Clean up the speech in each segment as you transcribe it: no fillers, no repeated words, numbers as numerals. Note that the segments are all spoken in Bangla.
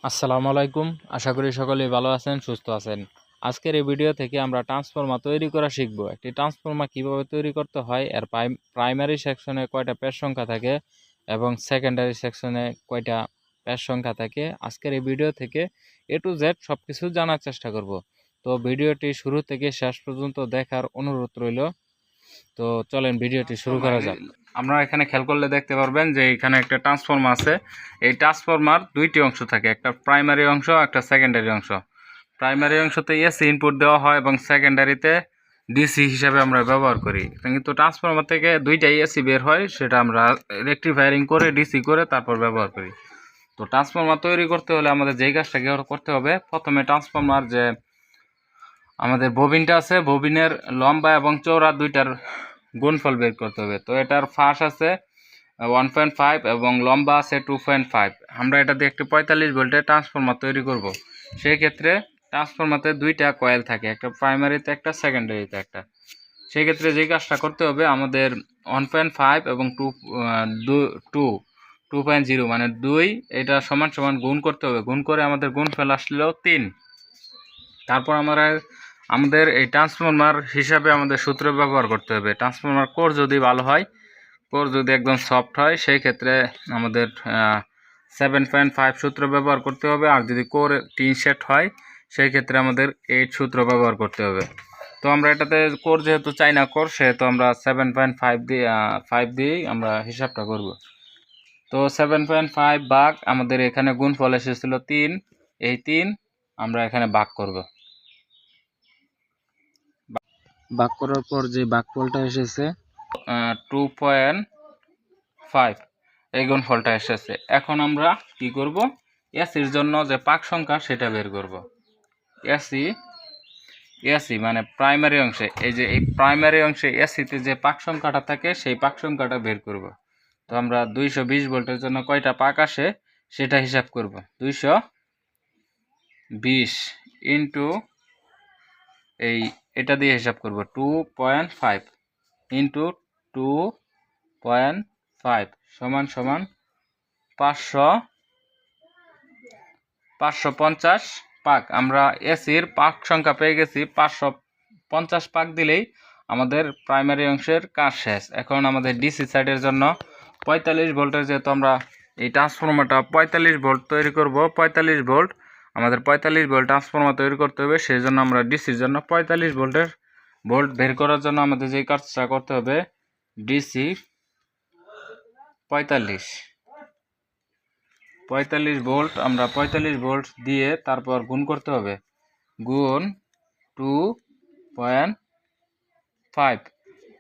আসসালামু আলাইকুম। আশা করি সকলেই ভালো আছেন, সুস্থ আছেন। আজকের এই ভিডিও থেকে আমরা ট্রান্সফর্মার তৈরি করা শিখব। একটি ট্রান্সফর্মার কিভাবে তৈরি করতে হয়, এর প্রাইমারি সেকশনে কয়টা পেজ সংখ্যা থাকে এবং সেকেন্ডারি সেকশনে কয়টা পেজ সংখ্যা থাকে। আজকের এই ভিডিও থেকে A to Z সব কিছু জানার চেষ্টা করব। তো ভিডিওটি শুরু থেকে শেষ পর্যন্ত দেখার অনুরোধ রইল। তো চলেন ভিডিওটি শুরু করা যাক। আমরা এখানে খেয়াল করলে দেখতে পারবেন যে এখানে একটা ট্রান্সফর্মার আছে। এই ট্রান্সফর্মার দুইটি অংশ থাকে, একটা প্রাইমারি অংশ, একটা সেকেন্ডারি অংশ। প্রাইমারি অংশতে এসি ইনপুট দেওয়া হয় এবং সেকেন্ডারিতে ডিসি হিসাবে আমরা ব্যবহার করি। কিন্তু ট্রান্সফর্মার থেকে দুইটাই এসি বের হয়, সেটা আমরা রেকটিফায়ারিং করে ডিসি করে তারপর ব্যবহার করি। তো ট্রান্সফর্মার তৈরি করতে হলে আমাদের যেই কাজটা করতে হবে, প্রথমে ট্রান্সফর্মার যে আমাদের ববিনটা আছে, ববিনের লম্বা এবং চওড়া দুইটার গুণফল বের করতে হবে। তো এটার ফাঁস আছে 1.5 এবং লম্বা আছে 2.5। আমরা এটা দিয়ে একটি 45 ভোল্টের ট্রান্সফর্মার তৈরি করব। সেই ক্ষেত্রে ট্রান্সফর্মারে দুইটা কয়েল থাকে, একটা প্রাইমারিতে একটা, সেকেন্ডারিতে একটা। সেই ক্ষেত্রে যে কাজটা করতে হবে, আমাদের 1.5 এবং 2.0 মানে 2 এটা সমান সমান গুণ করতে হবে। গুণ করে আমাদের গুণফল আসলেও 3। তারপর আমাদের এই ট্রান্সফর্মার হিসাবে আমাদের সূত্র ব্যবহার করতে হবে। ট্রান্সফর্মার কোর যদি ভালো হয়, কোর যদি একদম সফট হয়, সেই ক্ষেত্রে আমাদের 7.5 সূত্র ব্যবহার করতে হবে। আর যদি কোর টিন সেট হয়, সেই ক্ষেত্রে আমাদের 8 সূত্র ব্যবহার করতে হবে। তো আমরা এটাতে কোর যেহেতু চাই না কোর, সেহেতু আমরা 7.5 দিয়েই আমরা হিসাবটা করব। তো 7.5 ভাগ আমাদের এখানে গুণফল এসেছিল 3, এই 3 আমরা এখানে ভাগ করব। ভাগ করার পর যে ভাগফলটা এসেছে 2.5, এই গুণফলটা এসেছে। এখন আমরা কি করব, এসির জন্য যে পাক সংখ্যা সেটা বের করব। এসি মানে প্রাইমারি অংশে, এই যে এই প্রাইমারি অংশে এসিতে যে পাক সংখ্যাটা থাকে, সেই পাক সংখ্যাটা বের করব। তো আমরা 220 ভোল্টের জন্য কয়টা পাক আসে সেটা হিসাব করব। 220 ইন্টু এটা দিয়ে হিসাব করব 2.5 ইন্টু 2.5 সমান সমান 550 পাক। আমরা এসির পাক সংখ্যা পেয়ে গেছি। 550 পাক দিলেই আমাদের প্রাইমারি অংশের কাজ শেষ। এখন আমাদের ডিসি সাইডের জন্য 45 ভোল্টের, যেহেতু আমরা এই ট্রান্সফর্মারটা 45 ভোল্ট তৈরি করব, 45 ভোল্ট আমাদের 45 ভোল্ট ট্রান্সফর্মার তৈরি করতে হবে। সেই জন্য আমরা ডিসির জন্য 45 ভোল্ট বের করার জন্য আমাদের যে কাজটা করতে হবে, ডিসি 45 ভোল্ট, আমরা 45 ভোল্ট দিয়ে তারপর গুণ করতে হবে, গুণ 2.5।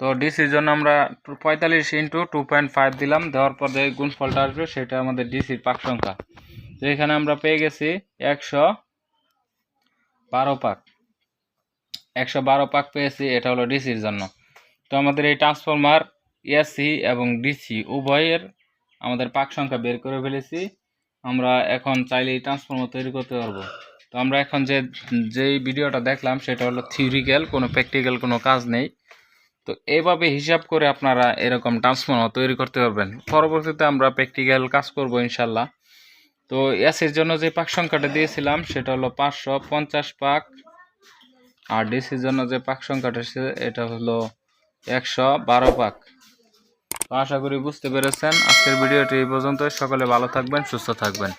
তো ডিসির জন্য আমরা 45 ইন্টু 2.5 দিলাম, দেওয়ার পর যে গুণফলটা আসবে সেটা আমাদের ডিসির পাক সংখ্যা। তো এখানে আমরা পেয়ে গেছি 112 পাক। 112 পাক পেয়েছি, এটা হলো ডিসির জন্য। তো আমাদের এই ট্রান্সফর্মার এসি এবং ডিসি উভয়ের আমাদের পাক সংখ্যা বের করে ফেলেছি। আমরা এখন চাইলেই ট্রান্সফর্মার তৈরি করতে পারবো। তো আমরা এখন যেই ভিডিওটা দেখলাম সেটা হলো থিওরিক্যাল, কোনো প্র্যাকটিক্যাল কোনো কাজ নেই। তো এইভাবে হিসাব করে আপনারা এরকম ট্রান্সফর্মার তৈরি করতে পারবেন। পরবর্তীতে আমরা প্র্যাকটিক্যাল কাজ করব ইনশাল্লাহ। তো এসির জন্য যে পাক সংখ্যাটা দিয়েছিলাম সেটা হলো 550 পাক, আর ডিসির জন্য যে পাক সংখ্যাটা এটা হলো 112 পাক। তো আশা করি বুঝতে পেরেছেন। আজকের ভিডিওটি এই পর্যন্ত। সকলে ভালো থাকবেন, সুস্থ থাকবেন।